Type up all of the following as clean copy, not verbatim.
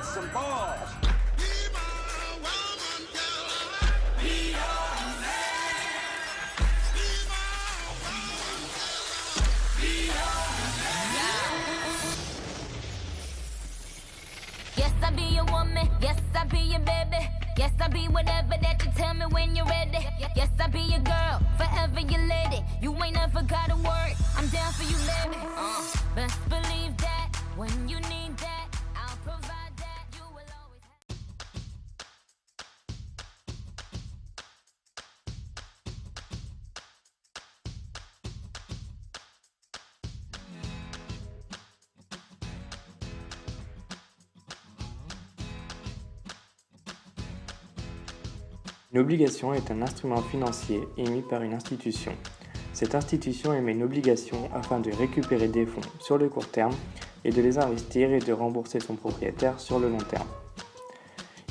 some balls. Yes, I be your woman. Yes, I be your baby. Yes, I be whatever that you tell me when you're ready. Yes, I be your girl, forever your lady. You ain't never gotta worry. I'm down for you, baby. Best believe that when you need that, I'll provide that. You will always have. Une obligation est un instrument financier émis par une institution. Cette institution émet une obligation afin de récupérer des fonds sur le court terme et de les investir et de rembourser son propriétaire sur le long terme.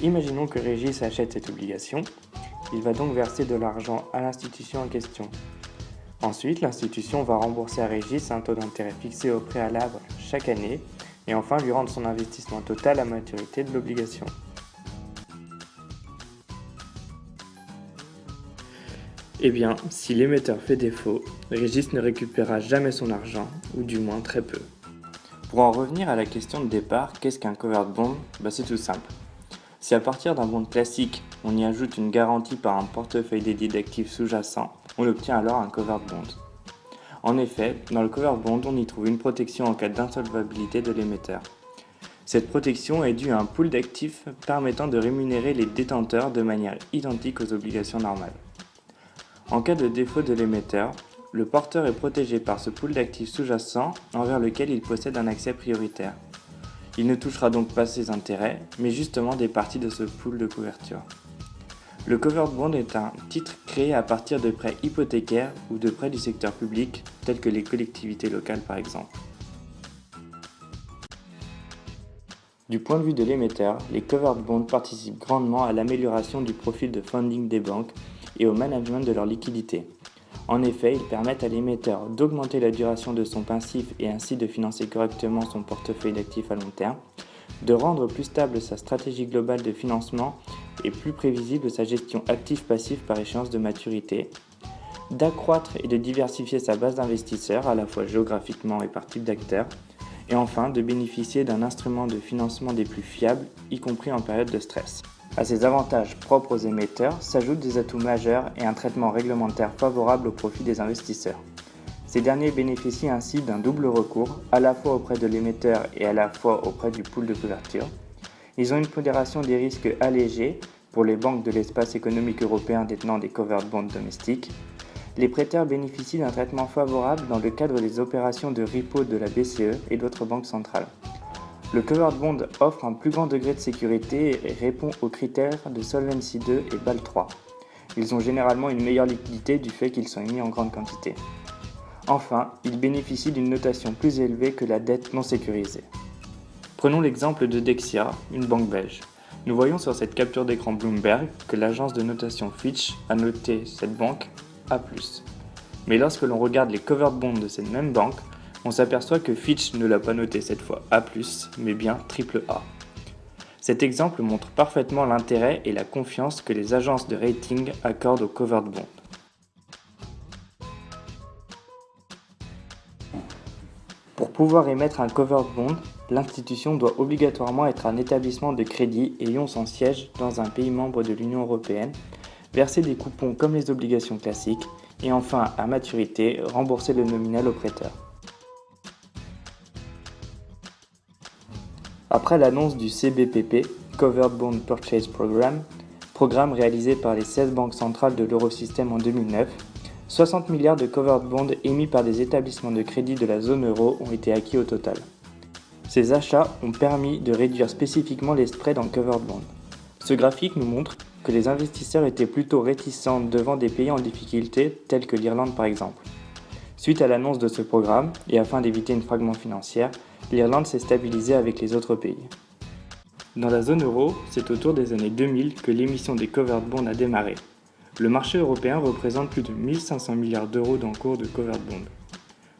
Imaginons que Régis achète cette obligation. Il va donc verser de l'argent à l'institution en question. Ensuite, l'institution va rembourser à Régis un taux d'intérêt fixé au préalable chaque année et enfin lui rendre son investissement total à maturité de l'obligation. Eh bien, si l'émetteur fait défaut, Régis ne récupérera jamais son argent, ou du moins très peu. Pour en revenir à la question de départ, qu'est-ce qu'un covered bond ? C'est tout simple. Si à partir d'un bond classique, on y ajoute une garantie par un portefeuille dédié d'actifs sous-jacents, on obtient alors un covered bond. En effet, dans le covered bond, on y trouve une protection en cas d'insolvabilité de l'émetteur. Cette protection est due à un pool d'actifs permettant de rémunérer les détenteurs de manière identique aux obligations normales. En cas de défaut de l'émetteur, le porteur est protégé par ce pool d'actifs sous-jacents envers lequel il possède un accès prioritaire. Il ne touchera donc pas ses intérêts, mais justement des parties de ce pool de couverture. Le covered bond est un titre créé à partir de prêts hypothécaires ou de prêts du secteur public, tels que les collectivités locales par exemple. Du point de vue de l'émetteur, les covered bonds participent grandement à l'amélioration du profil de funding des banques et au management de leur liquidité. En effet, ils permettent à l'émetteur d'augmenter la duration de son passif et ainsi de financer correctement son portefeuille d'actifs à long terme, de rendre plus stable sa stratégie globale de financement et plus prévisible sa gestion actif-passif par échéance de maturité, d'accroître et de diversifier sa base d'investisseurs à la fois géographiquement et par type d'acteurs, et enfin de bénéficier d'un instrument de financement des plus fiables, y compris en période de stress. À ces avantages propres aux émetteurs s'ajoutent des atouts majeurs et un traitement réglementaire favorable au profit des investisseurs. Ces derniers bénéficient ainsi d'un double recours, à la fois auprès de l'émetteur et à la fois auprès du pool de couverture. Ils ont une pondération des risques allégée pour les banques de l'espace économique européen détenant des covered bonds domestiques. Les prêteurs bénéficient d'un traitement favorable dans le cadre des opérations de repo de la BCE et d'autres banques centrales. Le covered bond offre un plus grand degré de sécurité et répond aux critères de Solvency II et BAL 3. Ils ont généralement une meilleure liquidité du fait qu'ils sont émis en grande quantité. Enfin, ils bénéficient d'une notation plus élevée que la dette non sécurisée. Prenons l'exemple de Dexia, une banque belge. Nous voyons sur cette capture d'écran Bloomberg que l'agence de notation Fitch a noté cette banque A+. Mais lorsque l'on regarde les covered bonds de cette même banque, on s'aperçoit que Fitch ne l'a pas noté cette fois A+, mais bien AAA. Cet exemple montre parfaitement l'intérêt et la confiance que les agences de rating accordent aux covered bonds. Pour pouvoir émettre un covered bond, l'institution doit obligatoirement être un établissement de crédit ayant son siège dans un pays membre de l'Union européenne, verser des coupons comme les obligations classiques, et enfin, à maturité, rembourser le nominal au prêteur. Après l'annonce du CBPP, Covered Bond Purchase Programme, programme réalisé par les 16 banques centrales de l'Eurosystème en 2009, 60 milliards de covered bonds émis par des établissements de crédit de la zone euro ont été acquis au total. Ces achats ont permis de réduire spécifiquement les spreads en covered bonds. Ce graphique nous montre que les investisseurs étaient plutôt réticents devant des pays en difficulté tels que l'Irlande par exemple. Suite à l'annonce de ce programme, et afin d'éviter une fragment financière, l'Irlande s'est stabilisée avec les autres pays. Dans la zone euro, c'est autour des années 2000 que l'émission des covered bonds a démarré. Le marché européen représente plus de 1500 milliards d'euros d'encours de covered bonds.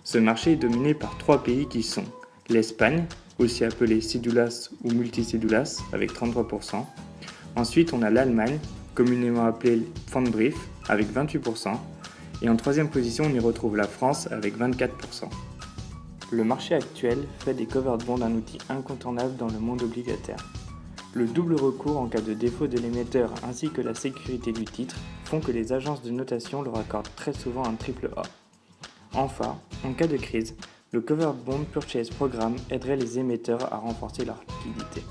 Ce marché est dominé par trois pays qui sont l'Espagne, aussi appelé cédulas ou multicédulas, avec 33%. Ensuite, on a l'Allemagne, communément appelée Pfandbrief, avec 28%. Et en troisième position, on y retrouve la France, avec 24%. Le marché actuel fait des covered bonds un outil incontournable dans le monde obligataire. Le double recours en cas de défaut de l'émetteur ainsi que la sécurité du titre font que les agences de notation leur accordent très souvent un triple A. Enfin, en cas de crise, le Covered Bond Purchase Programme aiderait les émetteurs à renforcer leur liquidité.